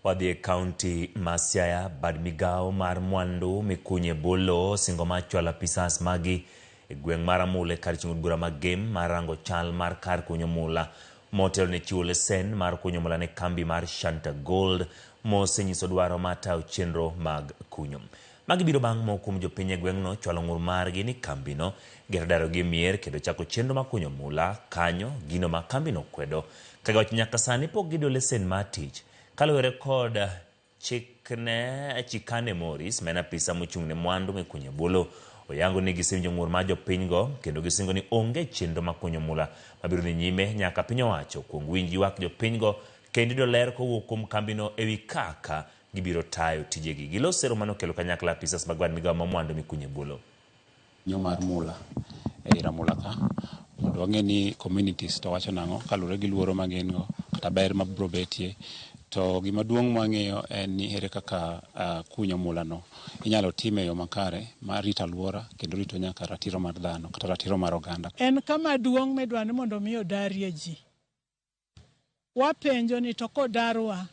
Wadhi County Siaya bad migao mar mwandu mikunye bolo singo machwala pisas magi gweng mar Amula kar chingud gura magem marango chal mar kar kunyo mula motel ne chiwo sen mar kunyo mula ne kambi mar Shanta Gold mosenyiso dwaro matao chenro mag kunyo. Magi biro bang' mokum jopiny gweng'no chwalo ng'ur margi ni kambino gero daro gi mier kendo chako chenro mag kunyo mula kanyo gino ma kambino kwedo kagawach nyaka sani pok gido lesen mar tich. Kaluwore kod Chikane Morris mena pisa mochung'ne mwandu mikunyo bolo oyango ni gisinjo ng'ur mar jopinygo kendo gisingo ni onge chenro mag kunyo mula mabiro ni nyime nyaka piny owacho kuong winji wak jopinygo kendo do ler kowuok kuom kambino ewi kaka gibiro tayo tijegi. Gilosero mano kelo kanyakla pisas magwad migao ma mwandu mikunyo bolo mar mula Ramula ka mondo wang'e ni communities to wacho nang'o kalure gi luoro magin go kata ber mabro betie. To gima duong' mwang'eyo en ni ere kaka kunyo mula no inyalo time yo makare mar rito alwora kendo rito nyaka ratiro mar dhano kata ratiro mar oganda. En kama duong' medwani mondo mi odarie ji. Wapenjo ni to kodarwa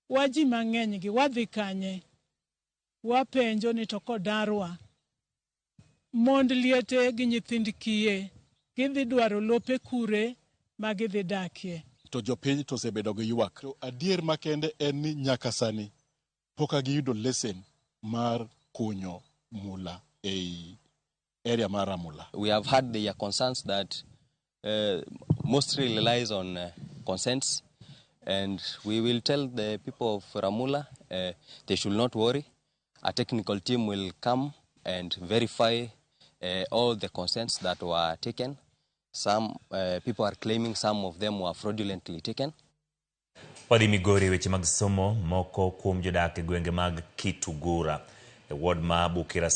waji mang'eny gi wadhi kanye. Wapenjo ni to kodarwa mond liete gi nyithind kiye gidhi dwaro lope kure ma gidhi dakie. To jopiny to osebedo gi ywak. To adier makende en ni nyaka sani pok giyudo lesen mar kunyo mula ei area mar Ramula. We have had their concerns that mostly relies on consents, and we will tell the people of Ramula they should not worry. A technical team will come and verify all the consents that were taken. Some people are claiming some of them were fraudulently taken. Wadhi Migori weche mag somo moko kuom jodak e gwenge mag Kitugura e ward ma Bukira